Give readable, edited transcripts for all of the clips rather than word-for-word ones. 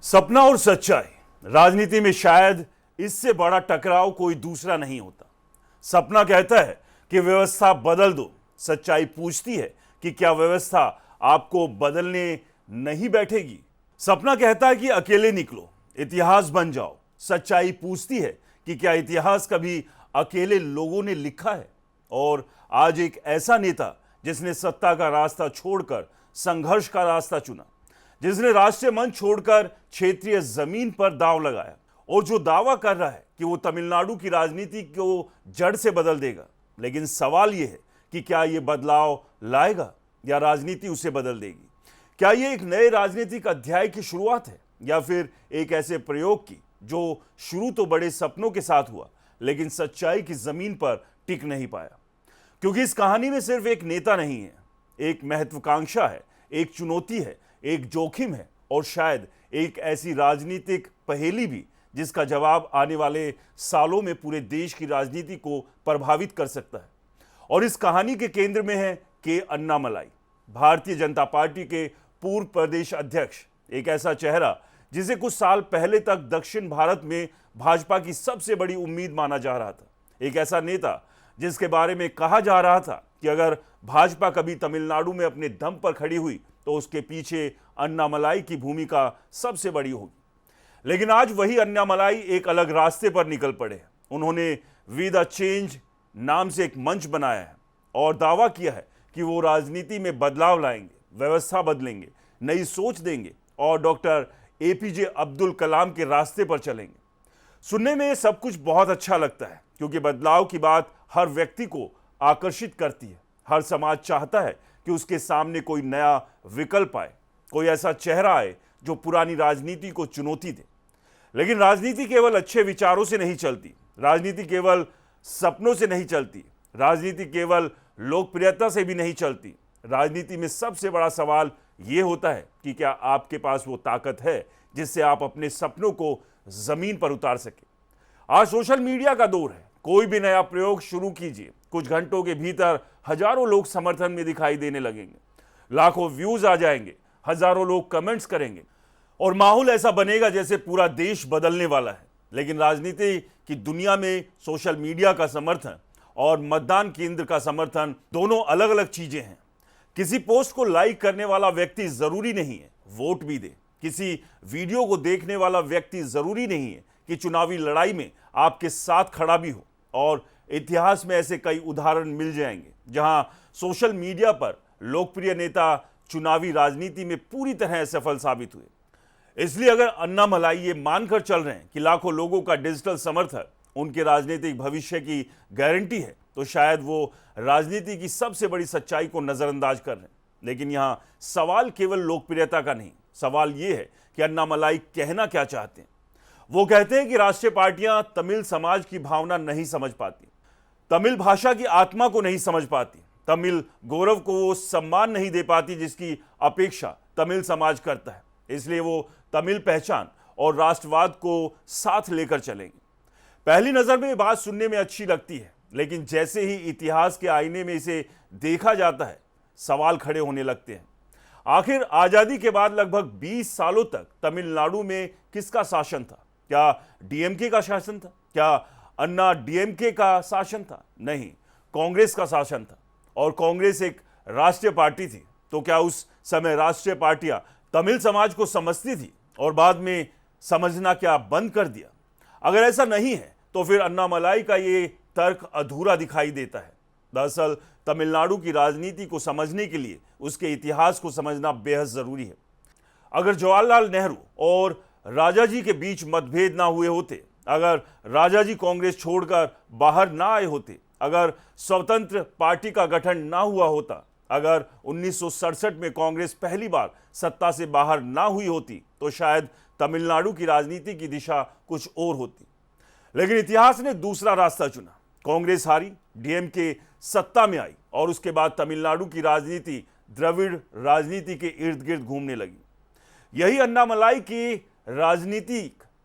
सपना और सच्चाई राजनीति में शायद इससे बड़ा टकराव कोई दूसरा नहीं होता। सपना कहता है कि व्यवस्था बदल दो, सच्चाई पूछती है कि क्या व्यवस्था आपको बदलने नहीं बैठेगी। सपना कहता है कि अकेले निकलो, इतिहास बन जाओ। सच्चाई पूछती है कि क्या इतिहास कभी अकेले लोगों ने लिखा है। और आज एक ऐसा नेता जिसने सत्ता का रास्ता छोड़कर संघर्ष का रास्ता चुना, जिसने राष्ट्रीय मंच छोड़कर क्षेत्रीय जमीन पर दांव लगाया और जो दावा कर रहा है कि वो तमिलनाडु की राजनीति को जड़ से बदल देगा। लेकिन सवाल यह है कि क्या ये बदलाव लाएगा या राजनीति उसे बदल देगी। क्या ये एक नए राजनीतिक अध्याय की शुरुआत है या फिर एक ऐसे प्रयोग की जो शुरू तो बड़े सपनों के साथ हुआ लेकिन सच्चाई की जमीन पर टिक नहीं पाया। क्योंकि इस कहानी में सिर्फ एक नेता नहीं है, एक महत्वाकांक्षा है, एक चुनौती है, एक जोखिम है और शायद एक ऐसी राजनीतिक पहेली भी जिसका जवाब आने वाले सालों में पूरे देश की राजनीति को प्रभावित कर सकता है। और इस कहानी के केंद्र में है के अन्नामलाई, भारतीय जनता पार्टी के पूर्व प्रदेश अध्यक्ष। एक ऐसा चेहरा जिसे कुछ साल पहले तक दक्षिण भारत में भाजपा की सबसे बड़ी उम्मीद माना जा रहा था। एक ऐसा नेता जिसके बारे में कहा जा रहा था कि अगर भाजपा कभी तमिलनाडु में अपने दम पर खड़ी हुई तो उसके पीछे अन्नामलाई की भूमिका सबसे बड़ी होगी। लेकिन आज वही अन्नामलाई एक अलग रास्ते पर निकल पड़े। उन्होंने वी द चेंज नाम से एक मंच बनाया है और दावा किया है कि वो राजनीति में बदलाव लाएंगे, व्यवस्था बदलेंगे, नई सोच देंगे और डॉक्टर एपीजे अब्दुल कलाम के रास्ते पर चलेंगे। सुनने में ये सब कुछ बहुत अच्छा लगता है क्योंकि बदलाव की बात हर व्यक्ति को आकर्षित करती है। हर समाज चाहता है कि उसके सामने कोई नया विकल्प आए, कोई ऐसा चेहरा आए जो पुरानी राजनीति को चुनौती दे। लेकिन राजनीति केवल अच्छे विचारों से नहीं चलती, राजनीति केवल सपनों से नहीं चलती, राजनीति केवल लोकप्रियता से भी नहीं चलती। राजनीति में सबसे बड़ा सवाल यह होता है कि क्या आपके पास वो ताकत है जिससे आप अपने सपनों को जमीन पर उतार सके। आज सोशल मीडिया का दौर है, कोई भी नया प्रयोग शुरू कीजिए, कुछ घंटों के भीतर हजारों लोग समर्थन में दिखाई देने लगेंगे, लाखों व्यूज आ जाएंगे, हजारों लोग कमेंट्स करेंगे और माहौल ऐसा बनेगा जैसे पूरा देश बदलने वाला है। लेकिन राजनीति की दुनिया में सोशल मीडिया का समर्थन और मतदान केंद्र का समर्थन दोनों अलग अलग चीजें हैं। किसी पोस्ट को लाइक करने वाला व्यक्ति जरूरी नहीं है वोट भी दे, किसी वीडियो को देखने वाला व्यक्ति जरूरी नहीं है कि चुनावी लड़ाई में आपके साथ खड़ा भी हो। और इतिहास में ऐसे कई उदाहरण मिल जाएंगे जहां सोशल मीडिया पर लोकप्रिय नेता चुनावी राजनीति में पूरी तरह असफल साबित हुए। इसलिए अगर अन्नामलाई ये मानकर चल रहे हैं कि लाखों लोगों का डिजिटल समर्थन उनके राजनीतिक भविष्य की गारंटी है तो शायद वो राजनीति की सबसे बड़ी सच्चाई को नजरअंदाज कर रहे हैं। लेकिन यहां सवाल केवल लोकप्रियता का नहीं, सवाल यह है कि अन्नामलाई कहना क्या चाहते हैं। वो कहते हैं कि राष्ट्रीय पार्टियां तमिल समाज की भावना नहीं समझ पाती, तमिल भाषा की आत्मा को नहीं समझ पाती, तमिल गौरव को वो सम्मान नहीं दे पाती जिसकी अपेक्षा तमिल समाज करता है। इसलिए वो तमिल पहचान और राष्ट्रवाद को साथ लेकर चलेंगे। पहली नजर में ये बात सुनने में अच्छी लगती है, लेकिन जैसे ही इतिहास के आईने में इसे देखा जाता है सवाल खड़े होने लगते हैं। आखिर आजादी के बाद लगभग 20 सालों तक तमिलनाडु में किसका शासन था? क्या डीएमके का शासन था? क्या अन्ना डीएमके का शासन था? नहीं, कांग्रेस का शासन था। और कांग्रेस एक राष्ट्रीय पार्टी थी। तो क्या उस समय राष्ट्रीय पार्टियां तमिल समाज को समझती थी और बाद में समझना क्या बंद कर दिया? अगर ऐसा नहीं है तो फिर अन्नामलाई का ये तर्क अधूरा दिखाई देता है। दरअसल तमिलनाडु की राजनीति को समझने के लिए उसके इतिहास को समझना बेहद जरूरी है। अगर जवाहरलाल नेहरू और राजाजी के बीच मतभेद ना हुए होते, अगर राजाजी कांग्रेस छोड़कर बाहर ना आए होते, अगर स्वतंत्र पार्टी का गठन ना हुआ होता, अगर 1967 में कांग्रेस पहली बार सत्ता से बाहर ना हुई होती तो शायद तमिलनाडु की राजनीति की दिशा कुछ और होती। लेकिन इतिहास ने दूसरा रास्ता चुना। कांग्रेस हारी, डीएमके सत्ता में आई और उसके बाद तमिलनाडु की राजनीति द्रविड़ राजनीति के इर्द गिर्द घूमने लगी। यही अन्नामलाई की राजनीति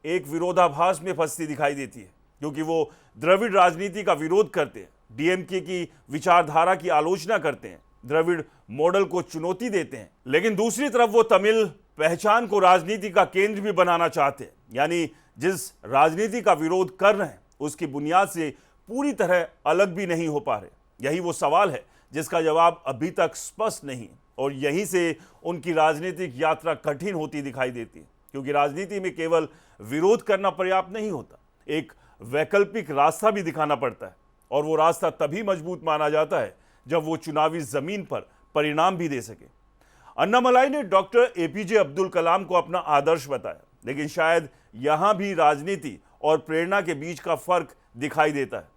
एक विरोधाभास में फंसती दिखाई देती है क्योंकि वो द्रविड़ राजनीति का विरोध करते हैं, डीएमके की विचारधारा की आलोचना करते हैं, द्रविड़ मॉडल को चुनौती देते हैं। लेकिन दूसरी तरफ वो तमिल पहचान को राजनीति का केंद्र भी बनाना चाहते हैं, यानी जिस राजनीति का विरोध कर रहे हैं उसकी बुनियाद से पूरी तरह अलग भी नहीं हो पा रहे। यही वो सवाल है जिसका जवाब अभी तक स्पष्ट नहीं, और यहीं से उनकी राजनीतिक यात्रा कठिन होती दिखाई देती है, क्योंकि राजनीति में केवल विरोध करना पर्याप्त नहीं होता, एक वैकल्पिक रास्ता भी दिखाना पड़ता है, और वो रास्ता तभी मजबूत माना जाता है जब वो चुनावी जमीन पर परिणाम भी दे सके। अन्नामलाई ने डॉक्टर एपीजे अब्दुल कलाम को अपना आदर्श बताया, लेकिन शायद यहां भी राजनीति और प्रेरणा के बीच का फर्क दिखाई देता है।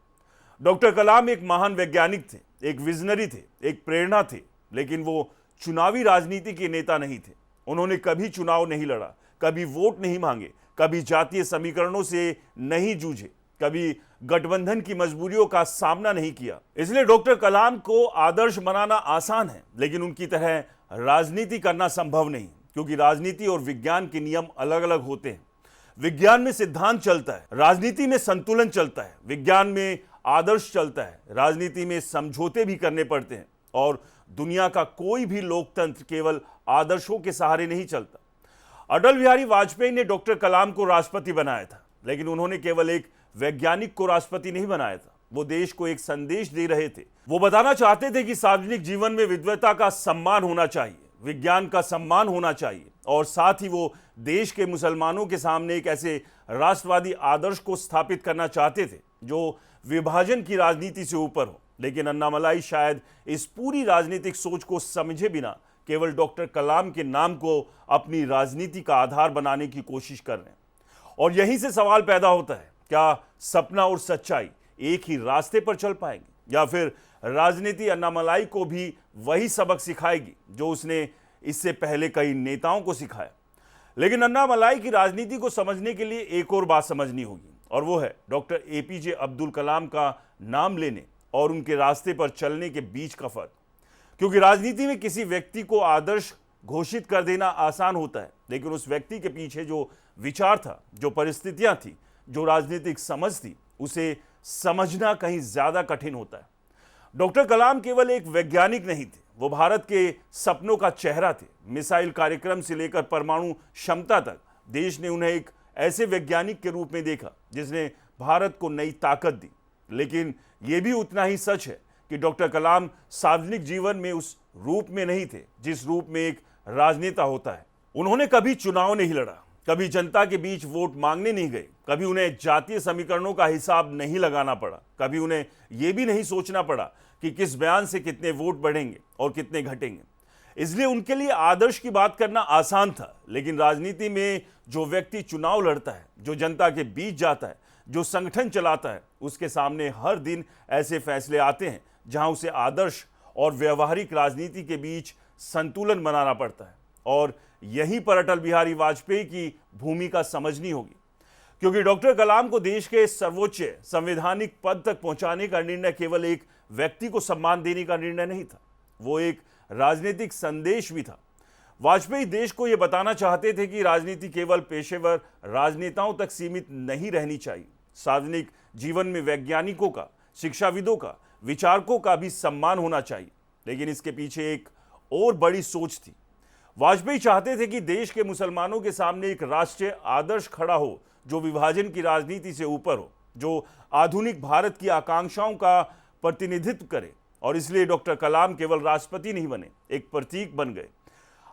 डॉक्टर कलाम एक महान वैज्ञानिक थे, एक विजनरी थे, एक प्रेरणा थे, लेकिन वो चुनावी राजनीति के नेता नहीं थे। उन्होंने कभी चुनाव नहीं लड़ा, कभी वोट नहीं मांगे, कभी जातीय समीकरणों से नहीं जूझे, कभी गठबंधन की मजबूरियों का सामना नहीं किया। इसलिए डॉक्टर कलाम को आदर्श बनाना आसान है, लेकिन उनकी तरह राजनीति करना संभव नहीं, क्योंकि राजनीति और विज्ञान के नियम अलग अलग होते हैं। विज्ञान में सिद्धांत चलता है, राजनीति में संतुलन चलता है। विज्ञान में आदर्श चलता है, राजनीति में समझौते भी करने पड़ते हैं, और दुनिया का कोई भी लोकतंत्र केवल आदर्शों के सहारे नहीं चलता। अटल बिहारी वाजपेयी ने डॉक्टर कलाम को राष्ट्रपति बनाया था, लेकिन उन्होंने केवल एक वैज्ञानिक को राष्ट्रपति नहीं बनाया था, वो देश को एक संदेश दे रहे थे। वो बताना चाहते थे कि सार्वजनिक जीवन में विद्वता का सम्मान होना चाहिए, विज्ञान का सम्मान होना चाहिए, और साथ ही वो देश के मुसलमानों के सामने एक ऐसे राष्ट्रवादी आदर्श को स्थापित करना चाहते थे जो विभाजन की राजनीति से ऊपर हो। लेकिन अन्नामलाई शायद इस पूरी राजनीतिक सोच को समझे बिना केवल डॉक्टर कलाम के नाम को अपनी राजनीति का आधार बनाने की कोशिश कर रहे हैं। और यहीं से सवाल पैदा होता है, क्या सपना और सच्चाई एक ही रास्ते पर चल पाएंगे, या फिर राजनीति अन्नामलाई को भी वही सबक सिखाएगी जो उसने इससे पहले कई नेताओं को सिखाया। लेकिन अन्नामलाई की राजनीति को समझने के लिए एक और बात समझनी होगी, और वो है डॉक्टर एपीजे अब्दुल कलाम का नाम लेने और उनके रास्ते पर चलने के बीच का फर्क। क्योंकि राजनीति में किसी व्यक्ति को आदर्श घोषित कर देना आसान होता है, लेकिन उस व्यक्ति के पीछे जो विचार था, जो परिस्थितियां थी, जो राजनीतिक समझ थी, उसे समझना कहीं ज्यादा कठिन होता है। डॉक्टर कलाम केवल एक वैज्ञानिक नहीं थे, वो भारत के सपनों का चेहरा थे। मिसाइल कार्यक्रम से लेकर परमाणु क्षमता तक देश ने उन्हें एक ऐसे वैज्ञानिक के रूप में देखा जिसने भारत को नई ताकत दी। लेकिन यह भी उतना ही सच है कि डॉक्टर कलाम सार्वजनिक जीवन में उस रूप में नहीं थे जिस रूप में एक राजनेता होता है। उन्होंने कभी चुनाव नहीं लड़ा, कभी जनता के बीच वोट मांगने नहीं गए, कभी उन्हें जातीय समीकरणों का हिसाब नहीं लगाना पड़ा, कभी उन्हें यह भी नहीं सोचना पड़ा कि किस बयान से कितने वोट बढ़ेंगे और कितने घटेंगे। इसलिए उनके लिए आदर्श की बात करना आसान था। लेकिन राजनीति में जो व्यक्ति चुनाव लड़ता है, जो जनता के बीच जाता है, जो संगठन चलाता है, उसके सामने हर दिन ऐसे फैसले आते हैं जहां उसे आदर्श और व्यवहारिक राजनीति के बीच संतुलन बनाना पड़ता है। और यहीं पर अटल बिहारी वाजपेयी की भूमिका समझनी होगी, क्योंकि डॉक्टर कलाम को देश के सर्वोच्च संवैधानिक पद तक पहुंचाने का निर्णय केवल एक व्यक्ति को सम्मान देने का निर्णय नहीं था, वो एक राजनीतिक संदेश भी था। वाजपेयी देश को यह बताना चाहते थे कि राजनीति केवल पेशेवर राजनेताओं तक सीमित नहीं रहनी चाहिए, सार्वजनिक जीवन में वैज्ञानिकों का, शिक्षाविदों का, विचारकों का भी सम्मान होना चाहिए। लेकिन इसके पीछे एक और बड़ी सोच थी। वाजपेयी चाहते थे कि देश के मुसलमानों के सामने एक राष्ट्रीय आदर्श खड़ा हो जो विभाजन की राजनीति से ऊपर हो, जो आधुनिक भारत की आकांक्षाओं का प्रतिनिधित्व करे। और इसलिए डॉक्टर कलाम केवल राष्ट्रपति नहीं बने, एक प्रतीक बन गए।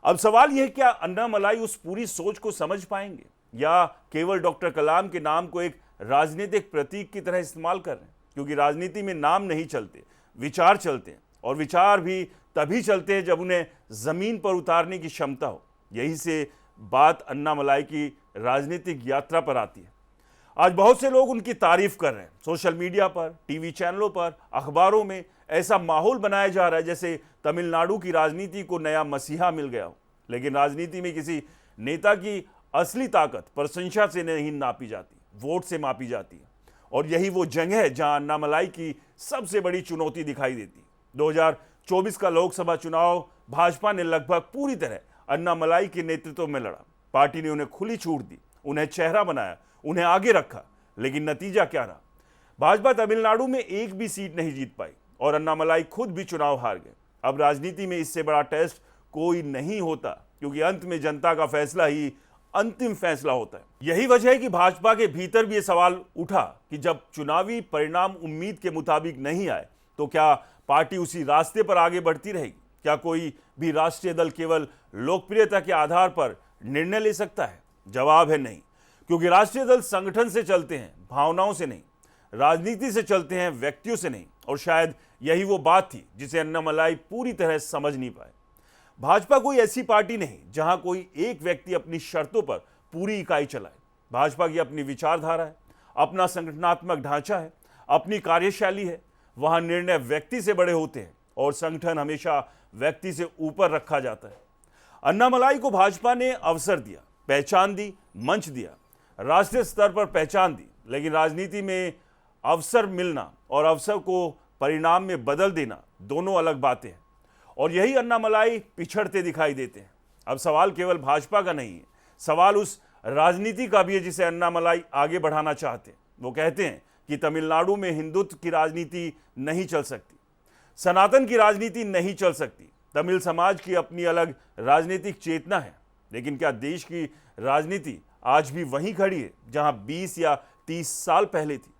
अब सवाल यह है, क्या अन्नामलाई उस पूरी सोच को समझ पाएंगे, या केवल डॉक्टर कलाम के नाम को एक राजनीतिक प्रतीक की तरह इस्तेमाल कर रहे हैं? क्योंकि राजनीति में नाम नहीं चलते, विचार चलते हैं, और विचार भी तभी चलते हैं जब उन्हें जमीन पर उतारने की क्षमता हो। यही से बात अन्नामलाई की राजनीतिक यात्रा पर आती है। आज बहुत से लोग उनकी तारीफ कर रहे हैं, सोशल मीडिया पर, टीवी चैनलों पर, अखबारों में ऐसा माहौल बनाया जा रहा है जैसे तमिलनाडु की राजनीति को नया मसीहा मिल गया हो। लेकिन राजनीति में किसी नेता की असली ताकत प्रशंसा से नहीं नापी जाती, वोट से मापी जाती है। और यही वो जगह है जहां अन्नामलाई की सबसे बड़ी चुनौती दिखाई देती है। 2024 का लोकसभा चुनाव भाजपा ने लगभग पूरी तरह अन्नामलाई के नेतृत्व में लड़ा। पार्टी ने उन्हें खुली छूट दी, उन्हें चेहरा बनाया, उन्हें आगे रखा। लेकिन नतीजा क्या रहा? भाजपा तमिलनाडु में एक भी सीट नहीं जीत पाई और अन्नामलाई खुद भी चुनाव हार गए। अब राजनीति में इससे बड़ा टेस्ट कोई नहीं होता क्योंकि अंत में जनता का फैसला ही अंतिम फैसला होता है। यही वजह है कि भाजपा के भीतर भी ये सवाल उठा कि जब चुनावी परिणाम उम्मीद के मुताबिक नहीं आए तो क्या पार्टी उसी रास्ते पर आगे बढ़ती रहेगी? क्या कोई भी राष्ट्रीय दल केवल लोकप्रियता के आधार पर निर्णय ले सकता है? जवाब है नहीं, क्योंकि राष्ट्रीय दल संगठन से चलते हैं, भावनाओं से नहीं, राजनीति से चलते हैं, व्यक्तियों से नहीं। और शायद यही वो बात थी जिसे अन्नामलाई पूरी तरह समझ नहीं पाए। भाजपा कोई ऐसी पार्टी नहीं जहां कोई एक व्यक्ति अपनी शर्तों पर पूरी इकाई चलाए। भाजपा की अपनी विचारधारा है, अपना संगठनात्मक ढांचा है, अपनी कार्यशैली है। वहां निर्णय व्यक्ति से बड़े होते हैं और संगठन हमेशा व्यक्ति से ऊपर रखा जाता है। अन्नामलाई को भाजपा ने अवसर दिया, पहचान दी, मंच दिया, राष्ट्रीय स्तर पर पहचान दी। लेकिन राजनीति में अवसर मिलना और अवसर को परिणाम में बदल देना दोनों अलग बातें हैं, और यही अन्नामलाई पिछड़ते दिखाई देते हैं। अब सवाल केवल भाजपा का नहीं है, सवाल उस राजनीति का भी है जिसे अन्नामलाई आगे बढ़ाना चाहते हैं। वो कहते हैं कि तमिलनाडु में हिंदुत्व की राजनीति नहीं चल सकती, सनातन की राजनीति नहीं चल सकती, तमिल समाज की अपनी अलग राजनीतिक चेतना है। लेकिन क्या देश की राजनीति आज भी वहीं खड़ी है जहां 20 या 30 साल पहले थी?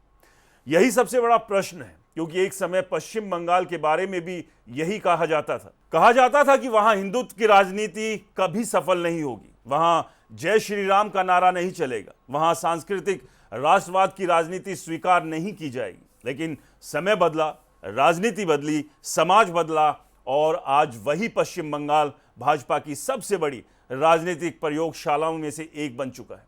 यही सबसे बड़ा प्रश्न है, क्योंकि एक समय पश्चिम बंगाल के बारे में भी यही कहा जाता था कि वहां हिंदुत्व की राजनीति कभी सफल नहीं होगी, वहां जय श्री राम का नारा नहीं चलेगा, वहां सांस्कृतिक राष्ट्रवाद की राजनीति स्वीकार नहीं की जाएगी। लेकिन समय बदला, राजनीति बदली, समाज बदला, और आज वही पश्चिम बंगाल भाजपा की सबसे बड़ी राजनीतिक प्रयोगशालाओं में से एक बन चुका है।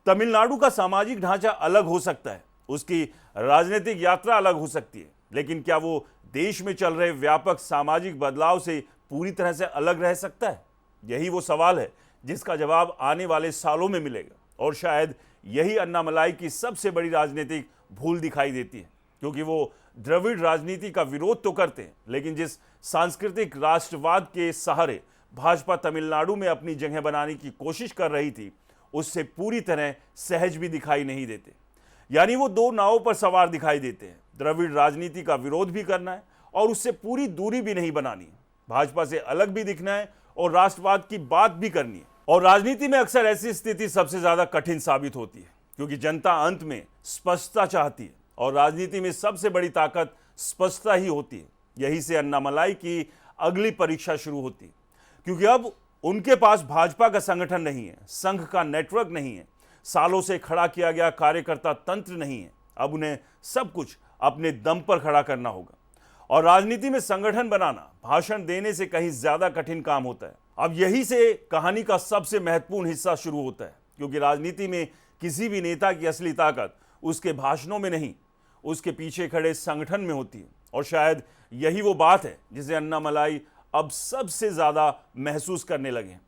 तमिलनाडु का सामाजिक ढांचा अलग हो सकता है, उसकी राजनीतिक यात्रा अलग हो सकती है, लेकिन क्या वो देश में चल रहे व्यापक सामाजिक बदलाव से पूरी तरह से अलग रह सकता है? यही वो सवाल है जिसका जवाब आने वाले सालों में मिलेगा। और शायद यही अन्नामलाई की सबसे बड़ी राजनीतिक भूल दिखाई देती है, क्योंकि वो द्रविड़ राजनीति का विरोध तो करते हैं, लेकिन जिस सांस्कृतिक राष्ट्रवाद के सहारे भाजपा तमिलनाडु में अपनी जगह बनाने की कोशिश कर रही थी, उससे पूरी तरह सहज भी दिखाई नहीं देते। यानी वो दो नावों पर सवार दिखाई देते हैं। द्रविड़ राजनीति का विरोध भी करना है और उससे पूरी दूरी भी नहीं बनानी है, भाजपा से अलग भी दिखना है और राष्ट्रवाद की बात भी करनी है। और राजनीति में अक्सर ऐसी स्थिति सबसे ज्यादा कठिन साबित होती है, क्योंकि जनता अंत में स्पष्टता चाहती है और राजनीति में सबसे बड़ी ताकत स्पष्टता ही होती है। यही से अन्नामलाई की अगली परीक्षा शुरू होती है, क्योंकि अब उनके पास भाजपा का संगठन नहीं है, संघ का नेटवर्क नहीं है, सालों से खड़ा किया गया कार्यकर्ता तंत्र नहीं है। अब उन्हें सब कुछ अपने दम पर खड़ा करना होगा। और राजनीति में संगठन बनाना भाषण देने से कहीं ज्यादा कठिन काम होता है। अब यही से कहानी का सबसे महत्वपूर्ण हिस्सा शुरू होता है, क्योंकि राजनीति में किसी भी नेता की असली ताकत उसके भाषणों में नहीं, उसके पीछे खड़े संगठन में होती है। और शायद यही वो बात है जिसे अन्नामलाई अब सबसे ज्यादा महसूस करने लगे हैं,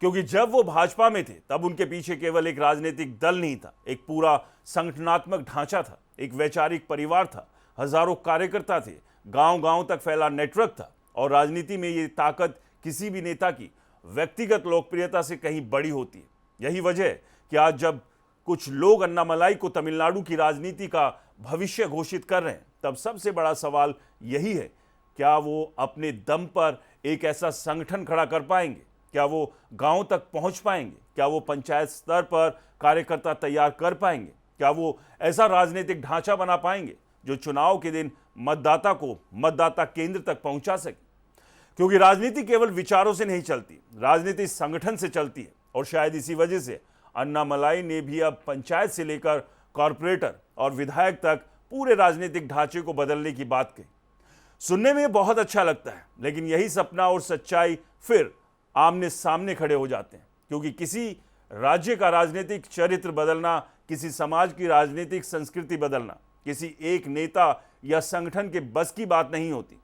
क्योंकि जब वो भाजपा में थे तब उनके पीछे केवल एक राजनीतिक दल नहीं था, एक पूरा संगठनात्मक ढांचा था, एक वैचारिक परिवार था, हजारों कार्यकर्ता थे, गांव-गांव तक फैला नेटवर्क था। और राजनीति में ये ताकत किसी भी नेता की व्यक्तिगत लोकप्रियता से कहीं बड़ी होती है। यही वजह है कि आज जब कुछ लोग अन्नामलाई को तमिलनाडु की राजनीति का भविष्य घोषित कर रहे हैं, तब सबसे बड़ा सवाल यही है, क्या वो अपने दम पर एक ऐसा संगठन खड़ा कर पाएंगे? क्या वो गांव तक पहुंच पाएंगे? क्या वो पंचायत स्तर पर कार्यकर्ता तैयार कर पाएंगे? क्या वो ऐसा राजनीतिक ढांचा बना पाएंगे जो चुनाव के दिन मतदाता को मतदाता केंद्र तक पहुंचा सके? क्योंकि राजनीति केवल विचारों से नहीं चलती, राजनीति संगठन से चलती है। और शायद इसी वजह से अन्नामलाई ने भी अब पंचायत से लेकर कॉरपोरेटर और विधायक तक पूरे राजनीतिक ढांचे को बदलने की बात कही। सुनने में बहुत अच्छा लगता है, लेकिन यही सपना और सच्चाई फिर आमने सामने खड़े हो जाते हैं, क्योंकि किसी राज्य का राजनीतिक चरित्र बदलना, किसी समाज की राजनीतिक संस्कृति बदलना किसी एक नेता या संगठन के बस की बात नहीं होती।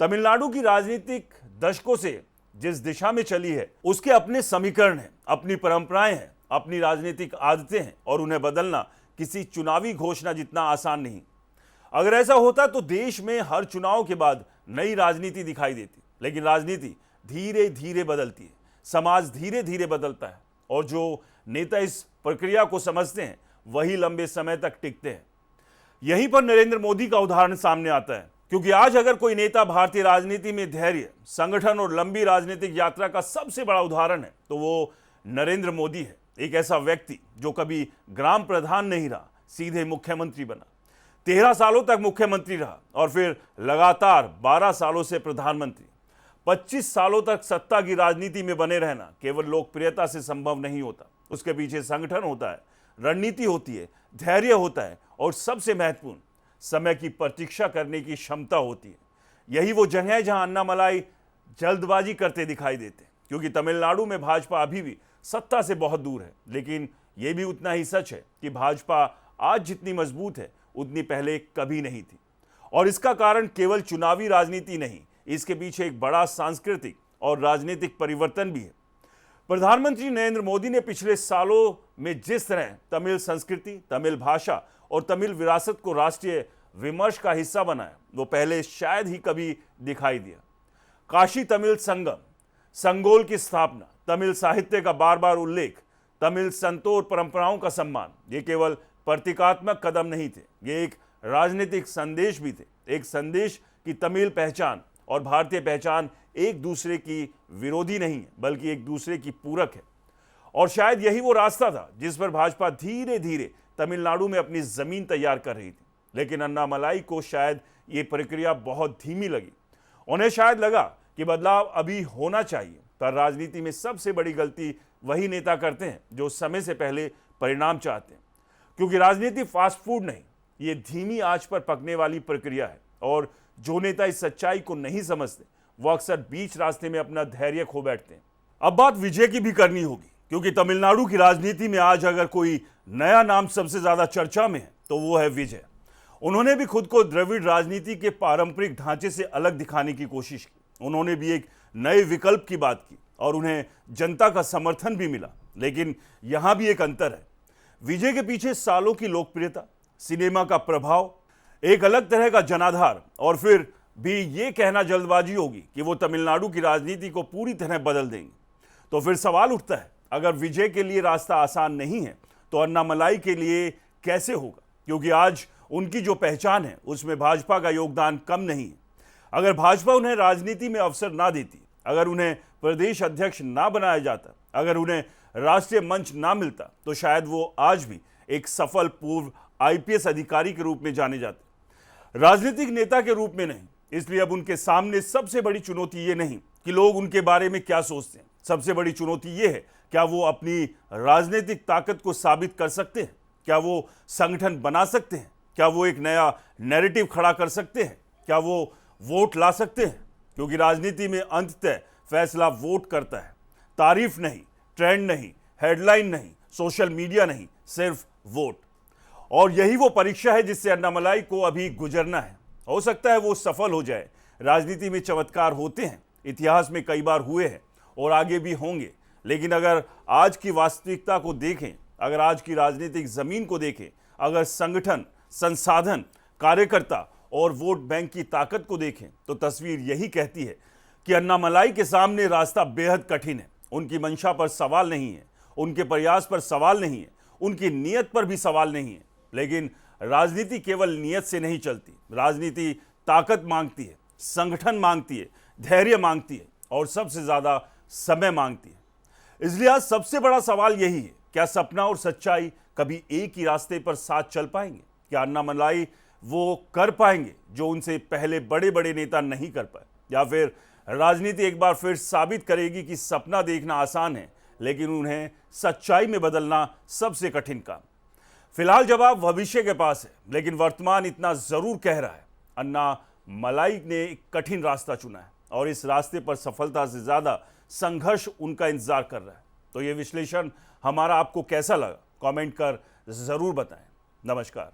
तमिलनाडु की राजनीतिक दशकों से जिस दिशा में चली है, उसके अपने समीकरण हैं, अपनी परंपराएं हैं, अपनी राजनीतिक आदतें हैं, और उन्हें बदलना किसी चुनावी घोषणा जितना आसान नहीं। अगर ऐसा होता तो देश में हर चुनाव के बाद नई राजनीति दिखाई देती, लेकिन राजनीति धीरे धीरे बदलती है, समाज धीरे धीरे बदलता है, और जो नेता इस प्रक्रिया को समझते हैं वही लंबे समय तक टिकते हैं। यहीं पर नरेंद्र मोदी का उदाहरण सामने आता है। क्योंकि आज अगर कोई नेता भारतीय राजनीति में धैर्य, संगठन और लंबी राजनीतिक यात्रा का सबसे बड़ा उदाहरण है तो वो नरेंद्र मोदी है। एक ऐसा व्यक्ति जो कभी ग्राम प्रधान नहीं रहा, सीधे मुख्यमंत्री बना, 13 सालों तक मुख्यमंत्री रहा और फिर लगातार 12 सालों से प्रधानमंत्री। 25 सालों तक सत्ता की राजनीति में बने रहना केवल लोकप्रियता से संभव नहीं होता, उसके पीछे संगठन होता है, रणनीति होती है, धैर्य होता है और सबसे महत्वपूर्ण, समय की प्रतीक्षा करने की क्षमता होती है। यही वो जगह है जहां अन्नामलाई जल्दबाजी करते दिखाई देते हैं, क्योंकि तमिलनाडु में भाजपा अभी भी सत्ता से बहुत दूर है। लेकिन यह भी उतना ही सच है कि भाजपा आज जितनी मजबूत है उतनी पहले कभी नहीं थी। और इसका कारण केवल चुनावी राजनीति नहीं, इसके पीछे एक बड़ा सांस्कृतिक और राजनीतिक परिवर्तन भी है। प्रधानमंत्री नरेंद्र मोदी ने पिछले सालों में जिस तरह तमिल संस्कृति, तमिल भाषा और तमिल विरासत को राष्ट्रीय विमर्श का हिस्सा बनाया, वो पहले शायद ही कभी दिखाई दिया। काशी तमिल संगम, संगोल की स्थापना, तमिल साहित्य का बार बार उल्लेख, तमिल संतों और परंपराओं का सम्मान, ये केवल प्रतीकात्मक कदम नहीं थे, ये एक राजनीतिक संदेश भी थे। एक संदेश कि तमिल पहचान और भारतीय पहचान एक दूसरे की विरोधी नहीं है, बल्कि एक दूसरे की पूरक है। और शायद यही वो रास्ता था जिस पर भाजपा धीरे धीरे तमिलनाडु में अपनी जमीन तैयार कर रही थी। लेकिन अन्नामलाई को शायद ये प्रक्रिया बहुत धीमी लगी। उन्हें शायद लगा कि बदलाव अभी होना चाहिए। पर राजनीति में सबसे बड़ी गलती वही नेता करते हैं जो समय से पहले परिणाम चाहते हैं, क्योंकि राजनीति फास्ट फूड नहीं, ये धीमी आंच पर पकने वाली प्रक्रिया है। और जो नेता इस सच्चाई को नहीं समझते वो अक्सर बीच रास्ते में अपना धैर्य खो बैठते हैं। अब बात विजय की भी करनी होगी, क्योंकि तमिलनाडु की राजनीति में आज अगर कोई नया नाम सबसे ज्यादा चर्चा में है तो वो है विजय। उन्होंने भी खुद को द्रविड़ राजनीति के पारंपरिक ढांचे से अलग दिखाने की कोशिश की। उन्होंने भी एक नए विकल्प की बात की और उन्हें जनता का समर्थन भी मिला। लेकिन यहां भी एक अंतर है, विजय के पीछे सालों की लोकप्रियता, सिनेमा का प्रभाव, एक अलग तरह का जनाधार और फिर भी ये कहना जल्दबाजी होगी कि वो तमिलनाडु की राजनीति को पूरी तरह बदल देंगे। तो फिर सवाल उठता है, अगर विजय के लिए रास्ता आसान नहीं है तो अन्नामलाई के लिए कैसे होगा? क्योंकि आज उनकी जो पहचान है उसमें भाजपा का योगदान कम नहीं है। अगर भाजपा उन्हें राजनीति में अवसर ना देती, अगर उन्हें प्रदेश अध्यक्ष ना बनाया जाता, अगर उन्हें राष्ट्रीय मंच ना मिलता, तो शायद वो आज भी एक सफल पूर्व आईपीएस अधिकारी के रूप में जाने जाते, राजनीतिक नेता के रूप में नहीं। इसलिए अब उनके सामने सबसे बड़ी चुनौती ये नहीं कि लोग उनके बारे में क्या सोचते हैं, सबसे बड़ी चुनौती ये है, क्या वो अपनी राजनीतिक ताकत को साबित कर सकते हैं? क्या वो संगठन बना सकते हैं? क्या वो एक नया नैरेटिव खड़ा कर सकते हैं? क्या वो वोट ला सकते हैं? क्योंकि राजनीति में अंततः फैसला वोट करता है, तारीफ नहीं, ट्रेंड नहीं, हेडलाइन नहीं, सोशल मीडिया नहीं, सिर्फ वोट। और यही वो परीक्षा है जिससे अन्नामलाई को अभी गुजरना है। हो सकता है वो सफल हो जाए। राजनीति में चमत्कार होते हैं, इतिहास में कई बार हुए हैं और आगे भी होंगे। लेकिन अगर आज की वास्तविकता को देखें, अगर आज की राजनीतिक जमीन को देखें, अगर संगठन, संसाधन, कार्यकर्ता और वोट बैंक की ताकत को देखें, तो तस्वीर यही कहती है कि अन्नामलाई के सामने रास्ता बेहद कठिन है। उनकी मंशा पर सवाल नहीं है, उनके प्रयास पर सवाल नहीं है, उनकी नीयत पर भी सवाल नहीं है। लेकिन राजनीति केवल नीयत से नहीं चलती। राजनीति ताकत मांगती है, संगठन मांगती है, धैर्य मांगती है और सबसे ज्यादा समय मांगती है। इसलिए आज सबसे बड़ा सवाल यही है, क्या सपना और सच्चाई कभी एक ही रास्ते पर साथ चल पाएंगे? क्या अन्नामलाई वो कर पाएंगे जो उनसे पहले बड़े बड़े नेता नहीं कर पाए? या फिर राजनीति एक बार फिर साबित करेगी कि सपना देखना आसान है, लेकिन उन्हें सच्चाई में बदलना सबसे कठिन काम? फिलहाल जवाब भविष्य के पास है, लेकिन वर्तमान इतना जरूर कह रहा है, अन्नामलाई ने एक कठिन रास्ता चुना है और इस रास्ते पर सफलता से ज्यादा संघर्ष उनका इंतजार कर रहा है। तो ये विश्लेषण हमारा आपको कैसा लगा? कमेंट कर जरूर बताएं। नमस्कार।